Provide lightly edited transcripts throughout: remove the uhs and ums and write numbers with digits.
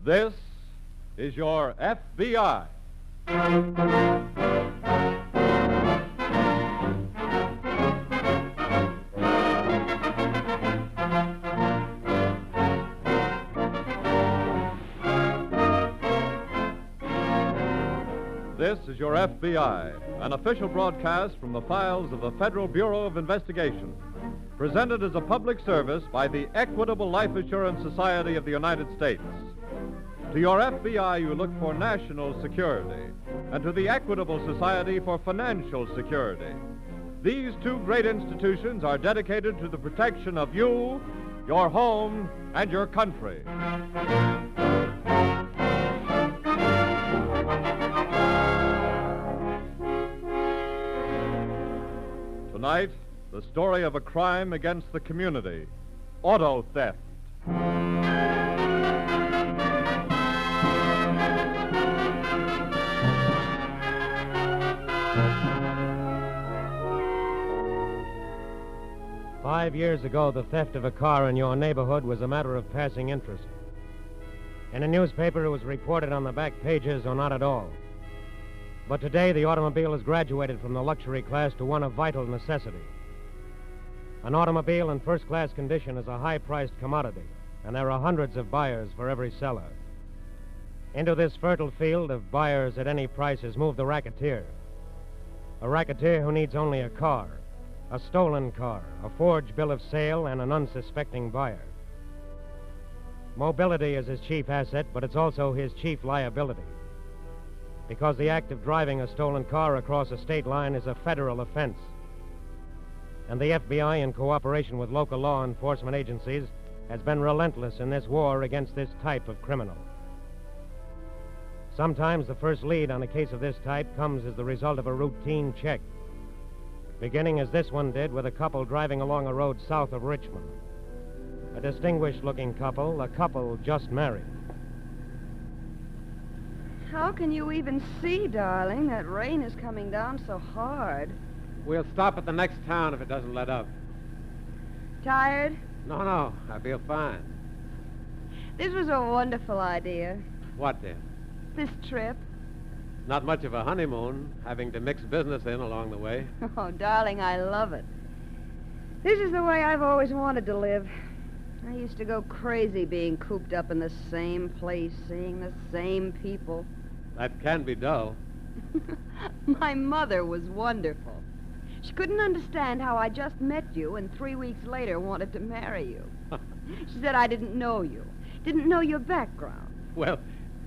This is your FBI. This is your FBI, an official broadcast from the files of the Federal Bureau of Investigation, presented as a public service by the Equitable Life Assurance Society of the United States. To your FBI, you look for national security, and to the Equitable Society for financial security. These two great institutions are dedicated to the protection of you, your home, and your country. Tonight, the story of a crime against the community, auto theft. 5 years ago, the theft of a car in your neighborhood was a matter of passing interest. In a newspaper, it was reported on the back pages or not at all. But today, the automobile has graduated from the luxury class to one of vital necessity. An automobile in first-class condition is a high-priced commodity, and there are hundreds of buyers for every seller. Into this fertile field of buyers at any price has moved the racketeer. A racketeer who needs only a car, a stolen car, a forged bill of sale, and an unsuspecting buyer. Mobility is his chief asset, but it's also his chief liability. Because the act of driving a stolen car across a state line is a federal offense. And the FBI, in cooperation with local law enforcement agencies, has been relentless in this war against this type of criminal. Sometimes the first lead on a case of this type comes as the result of a routine check, beginning as this one did with a couple driving along a road south of Richmond. A distinguished-looking couple, a couple just married. How can you even see, darling? That rain is coming down so hard. We'll stop at the next town if it doesn't let up. Tired? No, I feel fine. This was a wonderful idea. What, dear? This trip. Not much of a honeymoon, having to mix business in along the way. Oh, darling, I love it. This is the way I've always wanted to live. I used to go crazy being cooped up in the same place, seeing the same people. That can be dull. My mother was wonderful. She couldn't understand how I just met you and 3 weeks later wanted to marry you. She said I didn't know you, didn't know your background. Well,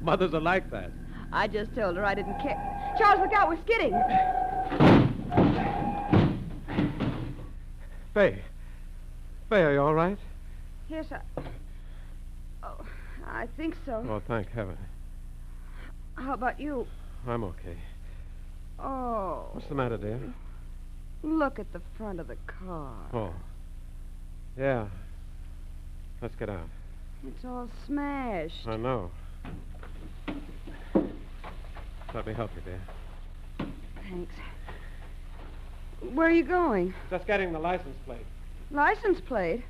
mothers are like that. I just told her I didn't care. Charles, look out, we're skidding. Faye, are you all right? Yes, I think so. Oh, thank heaven. How about you? I'm okay. Oh. What's the matter, dear? Look at the front of the car. Oh. Yeah. Let's get out. It's all smashed. I know. Let me help you, dear. Thanks. Where are you going? Just getting the license plate. License plate?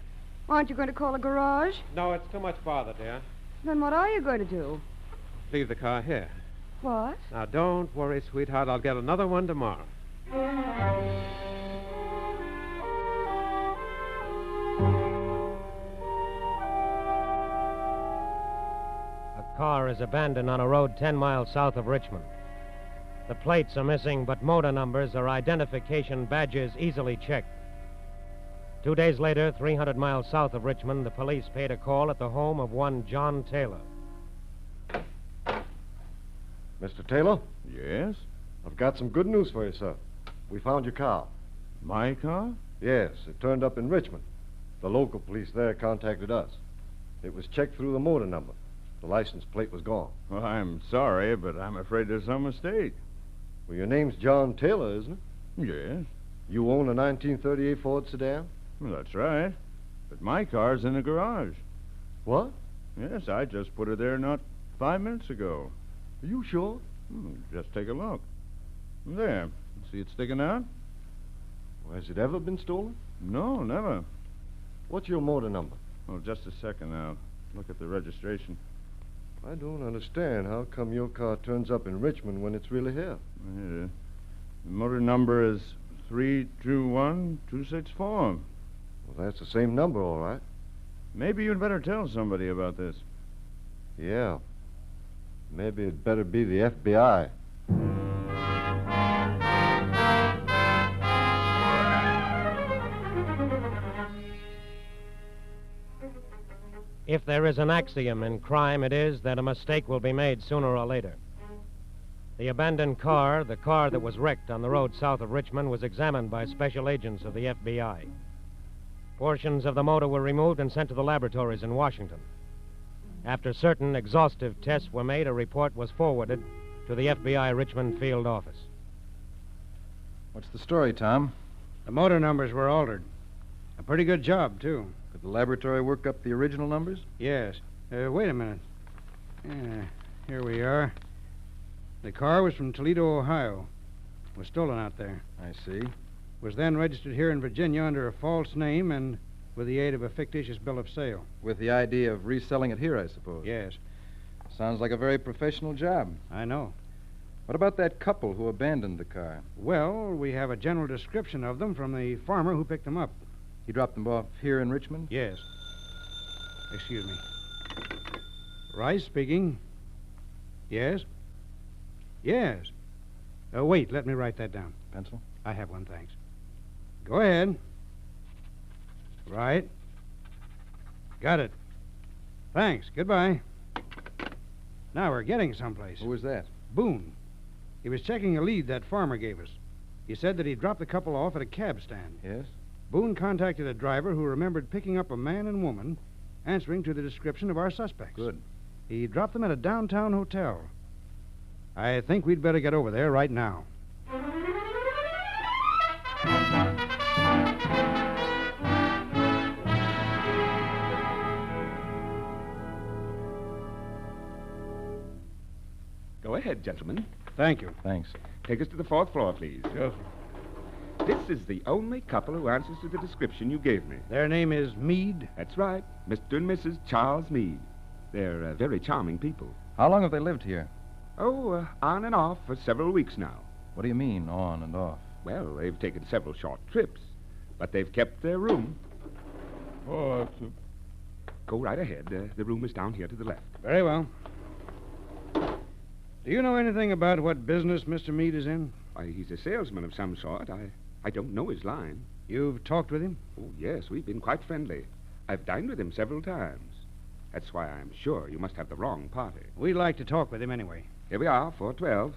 Aren't you going to call a garage? No, it's too much bother, dear. Then what are you going to do? Leave the car here. What? Now, don't worry, sweetheart. I'll get another one tomorrow. A car is abandoned on a road 10 miles south of Richmond. The plates are missing, but motor numbers or identification badges easily checked. 2 days later, 300 miles south of Richmond, the police paid a call at the home of one John Taylor. Mr. Taylor? Yes? I've got some good news for you, sir. We found your car. My car? Yes, it turned up in Richmond. The local police there contacted us. It was checked through the motor number. The license plate was gone. Well, I'm sorry, but I'm afraid there's some mistake. Well, your name's John Taylor, isn't it? Yes? You own a 1938 Ford sedan? Well, that's right. But my car's in the garage. What? Yes, I just put it there not 5 minutes ago. Are you sure? Just take a look. There. See it sticking out? Well, has it ever been stolen? No, never. What's your motor number? Oh, just a second. I'll look at the registration. I don't understand. How come your car turns up in Richmond when it's really here? The motor number is 321264. Well, that's the same number, all right. Maybe you'd better tell somebody about this. Yeah. Maybe it'd better be the FBI. If there is an axiom in crime, it is that a mistake will be made sooner or later. The abandoned car, the car that was wrecked on the road south of Richmond, was examined by special agents of the FBI. Portions of the motor were removed and sent to the laboratories in Washington. After certain exhaustive tests were made, a report was forwarded to the FBI Richmond field office. What's the story, Tom? The motor numbers were altered. A pretty good job, too. Could the laboratory work up the original numbers? Yes. Wait a minute. Here we are. The car was from Toledo, Ohio. Was stolen out there. I see. Was then registered here in Virginia under a false name and with the aid of a fictitious bill of sale. With the idea of reselling it here, I suppose. Yes. Sounds like a very professional job. I know. What about that couple who abandoned the car? Well, we have a general description of them from the farmer who picked them up. He dropped them off here in Richmond? Yes. Excuse me. Rice speaking. Yes? Yes. Wait, let me write that down. Pencil? I have one, thanks. Go ahead. Right. Got it. Thanks. Goodbye. Now we're getting someplace. Who was that? Boone. He was checking a lead that farmer gave us. He said that he dropped the couple off at a cab stand. Yes? Boone contacted a driver who remembered picking up a man and woman answering to the description of our suspects. Good. He dropped them at a downtown hotel. I think we'd better get over there right now. Go ahead, gentlemen. Thank you. Thanks. Take us to the 4th floor, please. Yes. This is the only couple who answers to the description you gave me. Their name is Meade. That's right. Mr. and Mrs. Charles Meade. They're very charming people. How long have they lived here? Oh, on and off for several weeks now. What do you mean, on and off? Well, they've taken several short trips, but they've kept their room. Oh, Go right ahead. The room is down here to the left. Very well. Do you know anything about what business Mr. Meade is in? Why, he's a salesman of some sort. I don't know his line. You've talked with him? Oh, yes, we've been quite friendly. I've dined with him several times. That's why I'm sure you must have the wrong party. We'd like to talk with him anyway. Here we are, 412.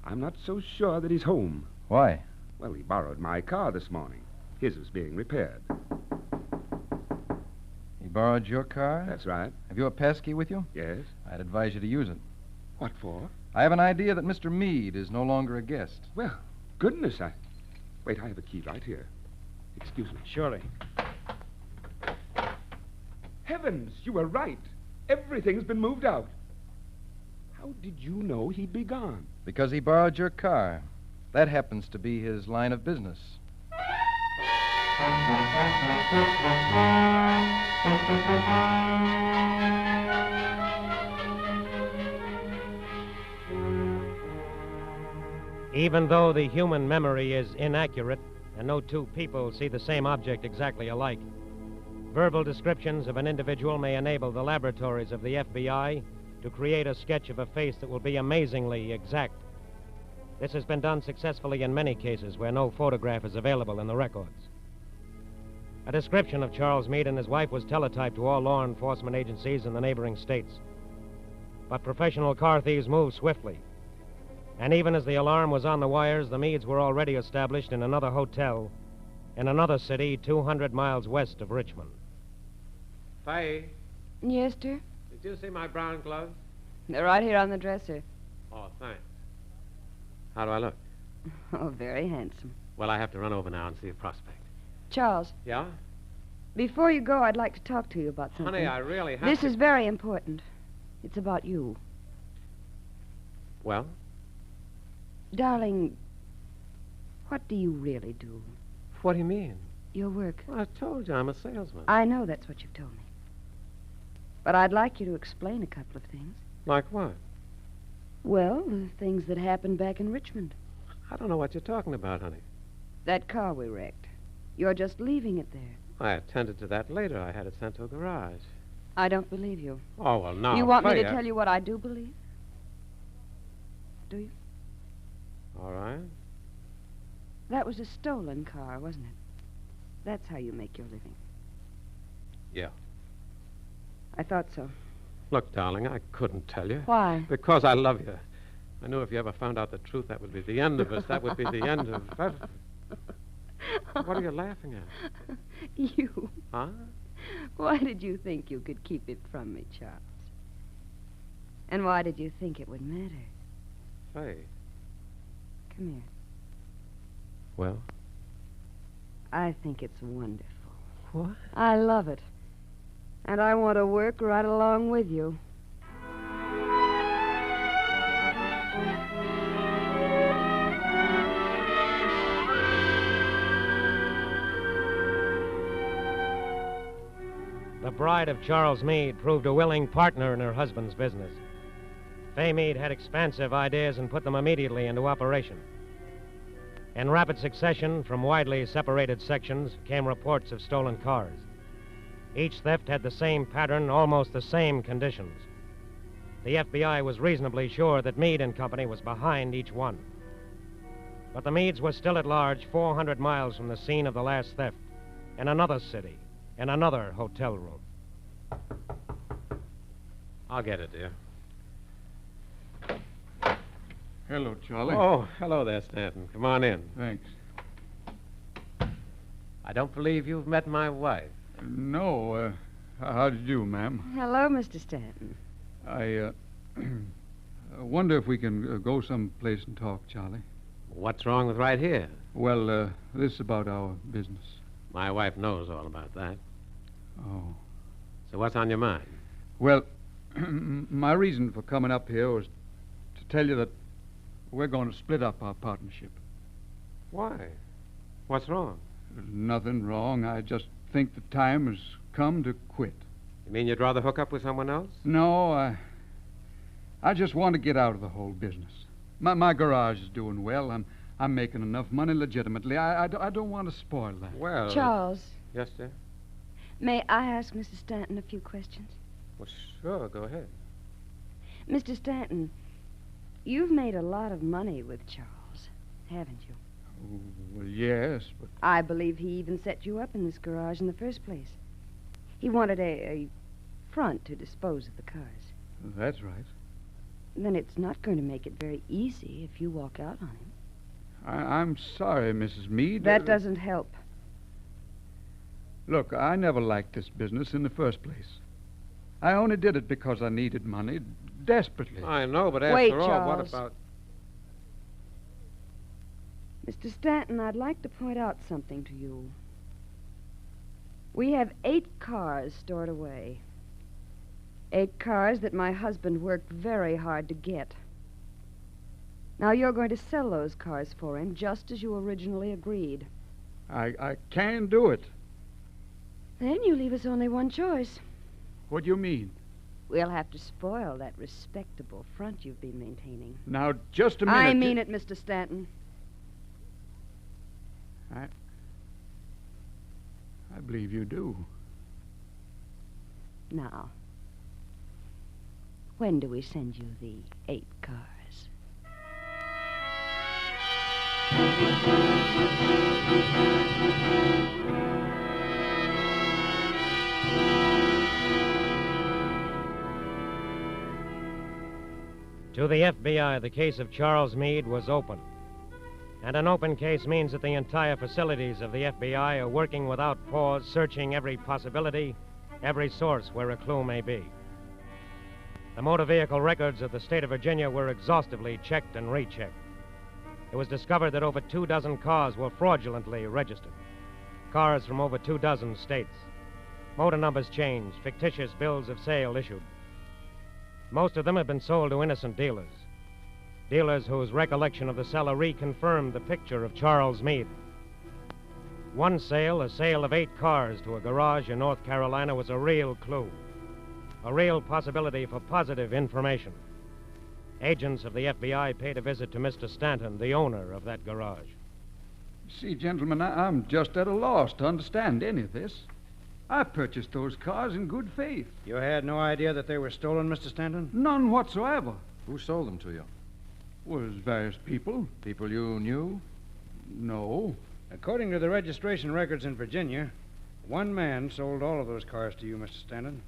I'm not so sure that he's home. Why? Well, he borrowed my car this morning. His was being repaired. He borrowed your car? That's right. Have you a passkey with you? Yes. I'd advise you to use it. What for? I have an idea that Mr. Meade is no longer a guest. Well, goodness, Wait, I have a key right here. Excuse me. Surely. Heavens, you were right. Everything's been moved out. How did you know he'd be gone? Because he borrowed your car. That happens to be his line of business. Even though the human memory is inaccurate and no two people see the same object exactly alike, verbal descriptions of an individual may enable the laboratories of the FBI to create a sketch of a face that will be amazingly exact. This has been done successfully in many cases where no photograph is available in the records. A description of Charles Meade and his wife was teletyped to all law enforcement agencies in the neighboring states. But professional car thieves move swiftly. And even as the alarm was on the wires, the Meades were already established in another hotel in another city 200 miles west of Richmond. Faye, Yes, dear? did you see my brown gloves? They're right here on the dresser. Oh, thanks. How do I look? Oh, very handsome. Well, I have to run over now and see a prospect. Charles, Yeah? before you go, I'd like to talk to you about something. Honey, I really have This to... is very important. It's about you. Well, Darling, what do you really do? what do you mean? Your work. Well, I told you I'm a salesman. I know that's what you've told me. But I'd like you to explain a couple of things. Like what? Well, the things that happened back in Richmond. I don't know what you're talking about, honey. That car we wrecked. You're just leaving it there. I attended to that later. I had it sent to a garage. I don't believe you. Oh, well, now, You want me Fay, to tell you what I do believe? Do you? All right. That was a stolen car, wasn't it? That's how you make your living. Yeah. I thought so. Look, darling, I couldn't tell you. Why? Because I love you. I knew if you ever found out the truth, that would be the end of us. That would be the end of... What are you laughing at? You. Huh? Why did you think you could keep it from me, Charles? And why did you think it would matter? Fay. Come here. Well? I think it's wonderful. What? I love it. And I want to work right along with you. The bride of Charles Meade proved a willing partner in her husband's business. Fay Meade had expansive ideas and put them immediately into operation. In rapid succession, from widely separated sections, came reports of stolen cars. Each theft had the same pattern, almost the same conditions. The FBI was reasonably sure that Meade and Company was behind each one. But the Meades were still at large 400 miles from the scene of the last theft, in another city, in another hotel room. I'll get it, dear. Hello, Charlie. Oh, hello there, Stanton. Come on in. Thanks. I don't believe you've met my wife. No, how do you do, ma'am? Hello, Mr. Stanton. I wonder if we can go someplace and talk, Charlie. What's wrong with right here? Well, this is about our business. My wife knows all about that. Oh. So what's on your mind? Well, my reason for coming up here was to tell you that we're going to split up our partnership. Why? What's wrong? There's nothing wrong. I just think the time has come to quit. You mean you'd rather hook up with someone else? No, I just want to get out of the whole business. My garage is doing well. I'm making enough money legitimately. I don't want to spoil that. Well... Charles, Yes, dear? may I ask Mrs. Stanton a few questions? Well, sure, go ahead. Mr. Stanton, you've made a lot of money with Charles, haven't you? Oh, well, yes, but... I believe he even set you up in this garage in the first place. He wanted a front to dispose of the cars. That's right. Then it's not going to make it very easy if you walk out on him. I'm sorry, Mrs. Meade. That doesn't help. Look, I never liked this business in the first place. I only did it because I needed money desperately. I know, but Wait, after all, what Charles. about... Mr. Stanton, I'd like to point out something to you. We have 8 cars stored away. 8 cars that my husband worked very hard to get. Now you're going to sell those cars for him just as you originally agreed. I can't do it. Then you leave us only one choice. What do you mean? We'll have to spoil that respectable front you've been maintaining. Now, just a minute. I mean it, Mr. Stanton. I believe you do. Now, when do we send you the 8 cars? To the FBI, the case of Charles Meade was open. And an open case means that the entire facilities of the FBI are working without pause, searching every possibility, every source where a clue may be. The motor vehicle records of the state of Virginia were exhaustively checked and rechecked. It was discovered that over 24 cars were fraudulently registered. Cars from over 24 states. Motor numbers changed, fictitious bills of sale issued. Most of them had been sold to innocent dealers. Dealers whose recollection of the seller reconfirmed the picture of Charles Meade. One sale, a sale of 8 cars to a garage in North Carolina, was a real clue. A real possibility for positive information. Agents of the FBI paid a visit to Mr. Stanton, the owner of that garage. See, gentlemen, I'm just at a loss to understand any of this. I purchased those cars in good faith. You had no idea that they were stolen, Mr. Stanton? None whatsoever. Who sold them to you? Was various people. People you knew? No. According to the registration records in Virginia, one man sold all of those cars to you, Mr. Stanton.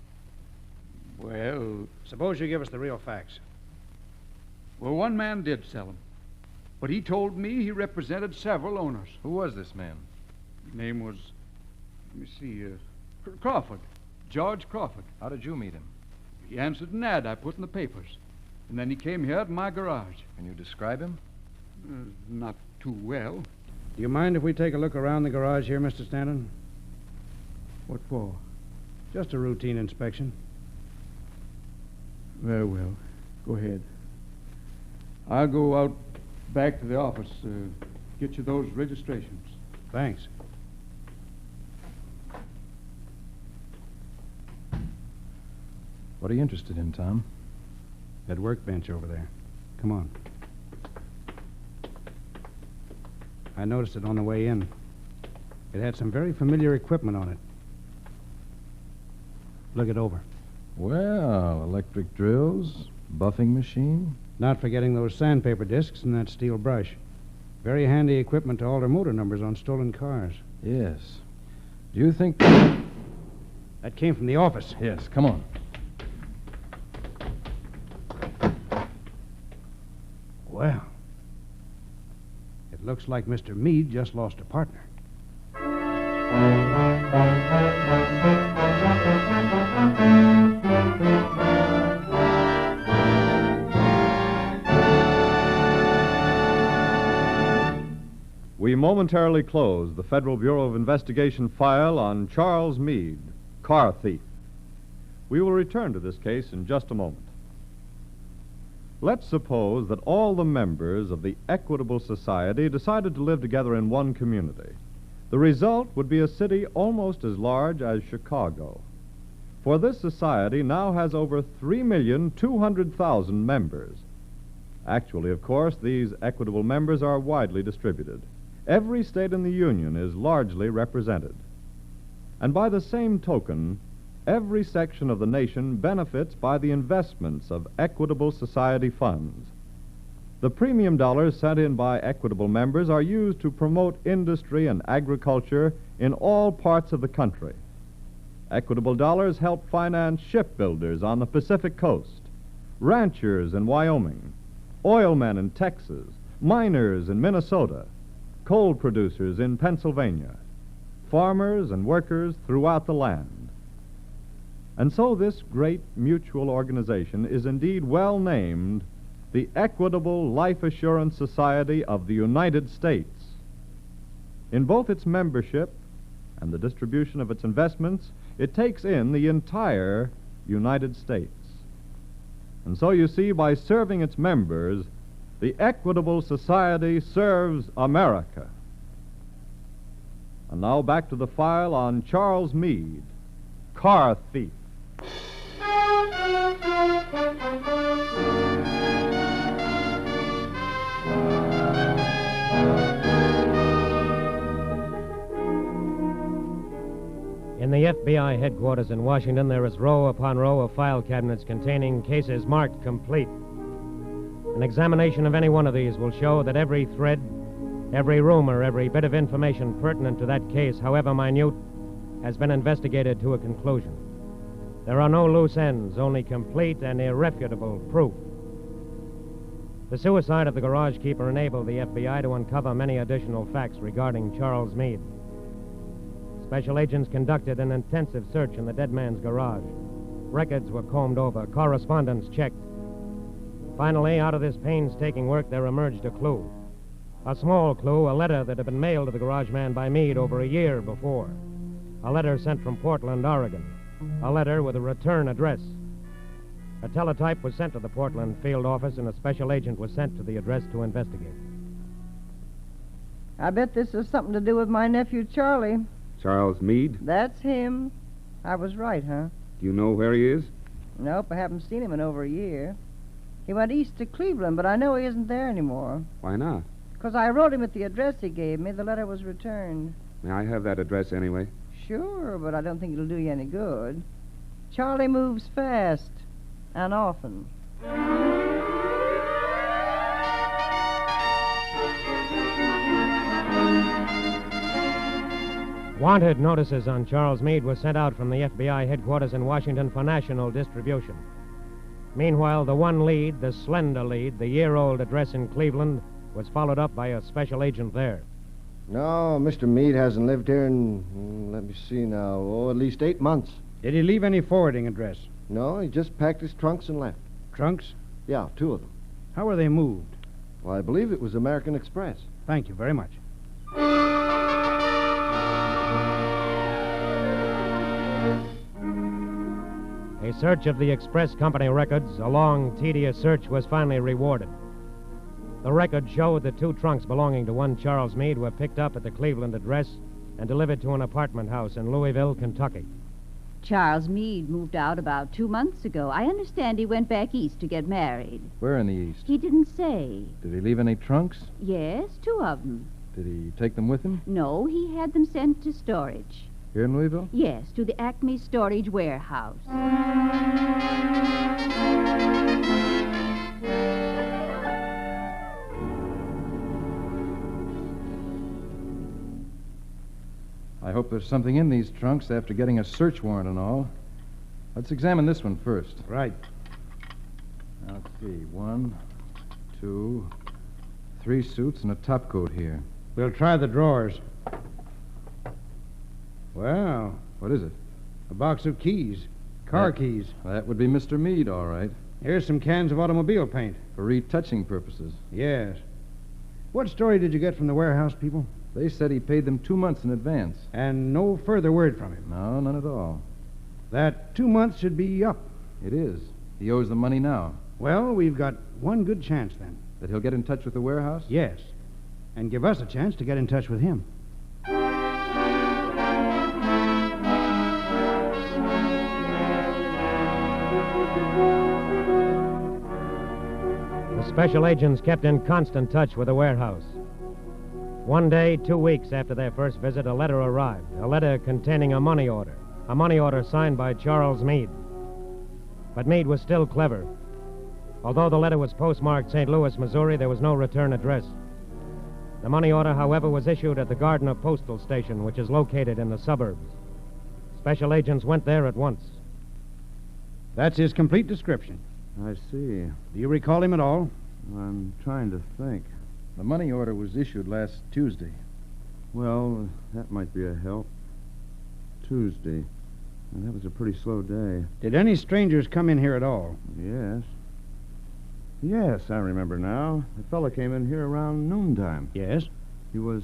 Well, Suppose you give us the real facts. one man did sell them. But he told me he represented several owners. Who was this man? His name was, let me see, Crawford. George Crawford. How did you meet him? He answered an ad I put in the papers. And then he came here at my garage. Can you describe him? Not too well. Do you mind if we take a look around the garage here, Mr. Stanton? What for? Just a routine inspection. Very well. Go ahead. I'll go out back to the office, get you those registrations. Thanks. What are you interested in, Tom? That workbench over there. Come on. I noticed it on the way in. It had some very familiar equipment on it. Look it over. Well, electric drills, buffing machine. Not forgetting those sandpaper discs and that steel brush. Very handy equipment to alter motor numbers on stolen cars. Yes. Do you think... That came from the office. Yes, come on. Well, it looks like Mr. Meade just lost a partner. We momentarily close the Federal Bureau of Investigation file on Charles Meade, car thief. We will return to this case in just a moment. Let's suppose that all the members of the Equitable Society decided to live together in one community. The result would be a city almost as large as Chicago. For this society now has over 3,200,000 members. Actually, of course, these equitable members are widely distributed. Every state in the Union is largely represented. And by the same token, every section of the nation benefits by the investments of Equitable Society funds. The premium dollars sent in by Equitable members are used to promote industry and agriculture in all parts of the country. Equitable dollars help finance shipbuilders on the Pacific Coast, ranchers in Wyoming, oilmen in Texas, miners in Minnesota, coal producers in Pennsylvania, farmers and workers throughout the land. And so this great mutual organization is indeed well named the Equitable Life Assurance Society of the United States. In both its membership and the distribution of its investments, it takes in the entire United States. And so you see, by serving its members, the Equitable Society serves America. And now back to the file on Charles Meade, car thief. In the FBI headquarters in Washington, there is row upon row of file cabinets containing cases marked complete. An examination of any one of these will show that every thread, every rumor, every bit of information pertinent to that case, however minute, has been investigated to a conclusion. There are no loose ends, only complete and irrefutable proof. The suicide of the garage keeper enabled the FBI to uncover many additional facts regarding Charles Meade. Special agents conducted an intensive search in the dead man's garage. Records were combed over, correspondence checked. Finally, out of this painstaking work, there emerged a clue. A small clue, a letter that had been mailed to the garage man by Meade over a year before. A letter sent from Portland, Oregon. A letter with a return address. A teletype was sent to the Portland field office, and a special agent was sent to the address to investigate. I bet this has something to do with my nephew, Charlie. Charles Meade? That's him. I was right, huh? Do you know where he is? Nope, I haven't seen him in over a year. He went east to Cleveland, but I know he isn't there anymore. Why not? 'Cause I wrote him at the address he gave me. The letter was returned. May I have that address anyway? Sure, but I don't think it'll do you any good. Charlie moves fast and often. Wanted notices on Charles Meade were sent out from the FBI headquarters in Washington for national distribution. Meanwhile, the one lead, the slender lead, the year-old address in Cleveland, was followed up by a special agent there. No, Mr. Meade hasn't lived here in, let me see now, at least 8 months. Did he leave any forwarding address? No, he just packed his trunks and left. Trunks? Yeah, 2 of them. How were they moved? Well, I believe it was American Express. Thank you very much. A search of the Express Company records, a long, tedious search, was finally rewarded. The record showed that 2 trunks belonging to one Charles Meade were picked up at the Cleveland address and delivered to an apartment house in Louisville, Kentucky. Charles Meade moved out about 2 months ago. I understand he went back east to get married. Where in the east? He didn't say. Did he leave any trunks? Yes, 2 of them. Did he take them with him? No, he had them sent to storage. Here in Louisville? Yes, to the Acme Storage Warehouse. I hope there's something in these trunks after getting a search warrant and all. Let's examine this one first. Right. Now, let's see. 1, 2, 3 suits and a topcoat here. We'll try the drawers. Well, What is it? a box of keys. Car keys. That would be Mr. Meade, all right. Here's some cans of automobile paint. For retouching purposes. Yes. What story did you get from the warehouse people? They said he paid them 2 months in advance. And no further word from him. No, none at all. That 2 months should be up. It is. He owes the money now. Well, we've got one good chance then. That he'll get in touch with the warehouse? Yes. And give us a chance to get in touch with him. The special agents kept in constant touch with the warehouse. One day, 2 weeks after their first visit, a letter arrived. A letter containing a money order. A money order signed by Charles Meade. But Meade was still clever. Although the letter was postmarked St. Louis, Missouri, there was no return address. The money order, however, was issued at the Gardner Postal Station, which is located in the suburbs. Special agents went there at once. That's his complete description. I see. Do you recall him at all? I'm trying to think. The money order was issued last Tuesday. Well, that might be a help. Tuesday. Well, that was a pretty slow day. Did any strangers come in here at all? Yes. Yes, I remember now. The fellow came in here around noontime. Yes. He was...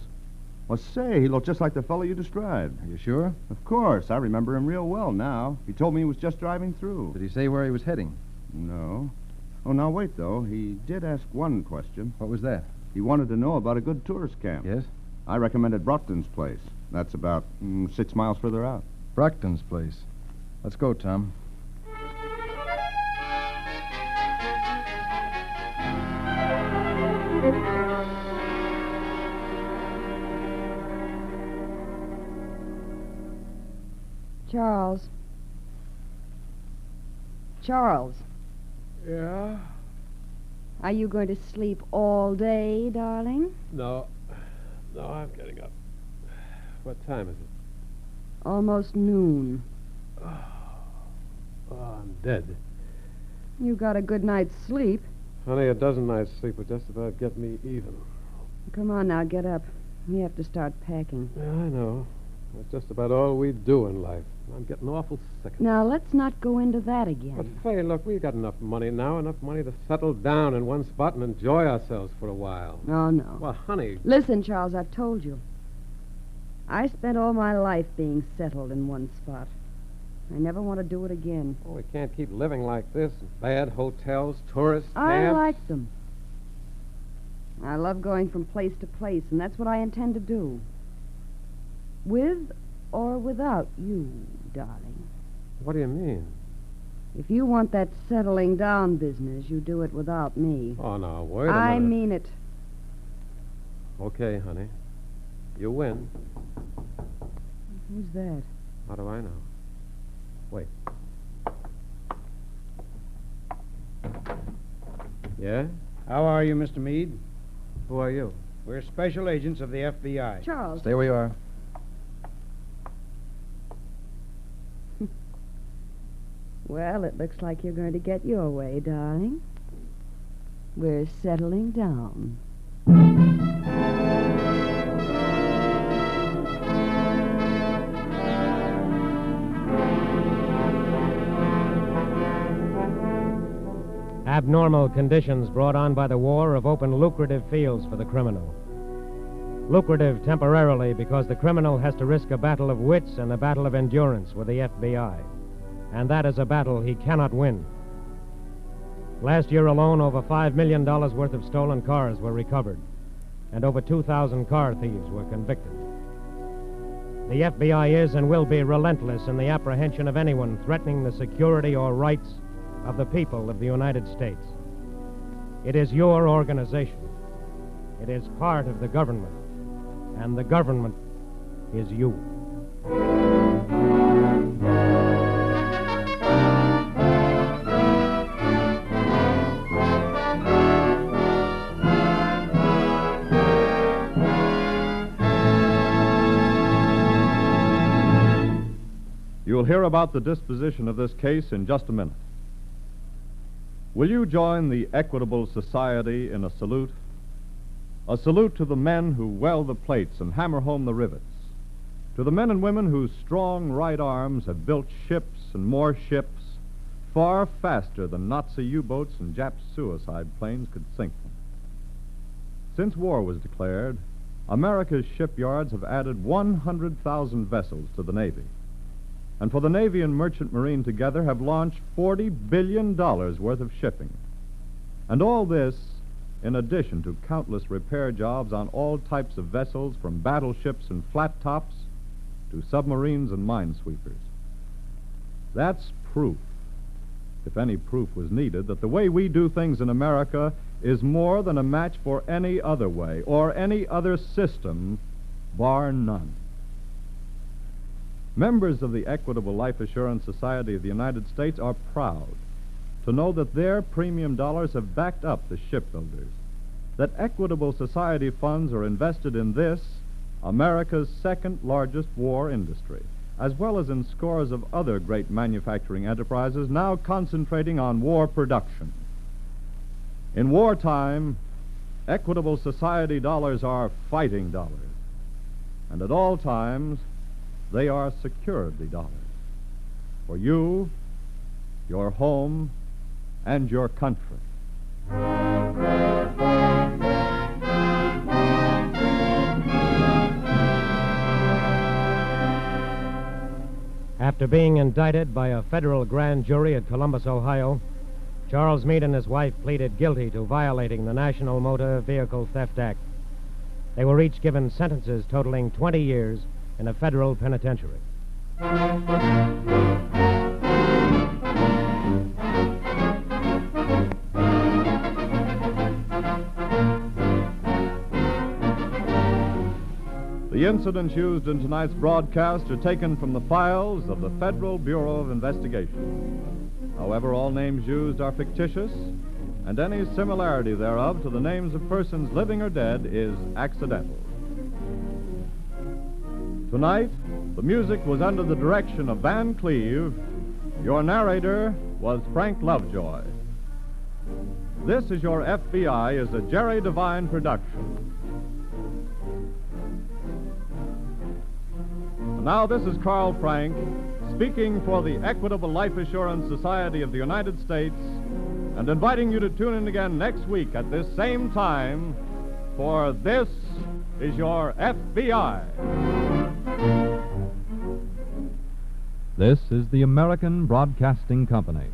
Well, say, he looked just like the fellow you described. Are you sure? Of course. I remember him real well now. He told me he was just driving through. Did he say where he was heading? No. Oh, now wait, though. He did ask one question. What was that? He wanted to know about a good tourist camp. Yes? I recommended Brockton's place. That's about 6 miles further out. Brockton's place. Let's go, Tom. Charles. Charles, Yeah? are you going to sleep all day, darling? No. No, I'm getting up. What time is it? Almost noon. Oh, I'm dead. You got a good night's sleep. Honey, a dozen nights' sleep would just about get me even. Come on now, get up. We have to start packing. Yeah, I know. That's just about all we do in life. I'm getting awful sick. Now, let's not go into that again. But, Faye, look, we've got enough money now, enough money to settle down in one spot and enjoy ourselves for a while. Oh, no. Well, honey... Listen, Charles, I've told you. I spent all my life being settled in one spot. I never want to do it again. Oh, we can't keep living like this. Bad hotels, tourists, I camps. like them. I love going from place to place, and that's what I intend to do. With or without you, darling. What do you mean? If you want that settling down business, you do it without me. Oh, now, wait a minute. I mean it. Okay, honey. You win. Who's that? How do I know? Wait. Yeah? How are you, Mr. Meade? Who are you? We're special agents of the FBI. Charles. Stay where you are. Well, it looks like you're going to get your way, darling. We're settling down. Abnormal conditions brought on by the war have opened lucrative fields for the criminal. Lucrative temporarily because the criminal has to risk a battle of wits and a battle of endurance with the FBI. And that is a battle he cannot win. Last year alone, over $5 million worth of stolen cars were recovered, and over 2,000 car thieves were convicted. The FBI is and will be relentless in the apprehension of anyone threatening the security or rights of the people of the United States. It is your organization. It is part of the government, and the government is you. You'll hear about the disposition of this case in just a minute. Will you join the Equitable Society in a salute? A salute to the men who weld the plates and hammer home the rivets, to the men and women whose strong right arms have built ships and more ships far faster than Nazi U-boats and Jap suicide planes could sink them. Since war was declared, America's shipyards have added 100,000 vessels to the Navy. And for the Navy and Merchant Marine together have launched $40 billion worth of shipping. And all this in addition to countless repair jobs on all types of vessels, from battleships and flat tops to submarines and minesweepers. That's proof, if any proof was needed, that the way we do things in America is more than a match for any other way or any other system, bar none. Members of the Equitable Life Assurance Society of the United States are proud to know that their premium dollars have backed up the shipbuilders, that Equitable Society funds are invested in this, America's second largest war industry, as well as in scores of other great manufacturing enterprises now concentrating on war production. In wartime, Equitable Society dollars are fighting dollars, and at all times, they are security dollars for you, your home, and your country. After being indicted by a federal grand jury at Columbus, Ohio, Charles Meade and his wife pleaded guilty to violating the National Motor Vehicle Theft Act. They were each given sentences totaling 20 years in a federal penitentiary. The incidents used in tonight's broadcast are taken from the files of the Federal Bureau of Investigation. However, all names used are fictitious, and any similarity thereof to the names of persons living or dead is accidental. Tonight, the music was under the direction of Van Cleve. Your narrator was Frank Lovejoy. This Is Your FBI is a Jerry Devine production. And now this is Carl Frank speaking for the Equitable Life Assurance Society of the United States and inviting you to tune in again next week at this same time for This Is Your FBI. This is the American Broadcasting Company.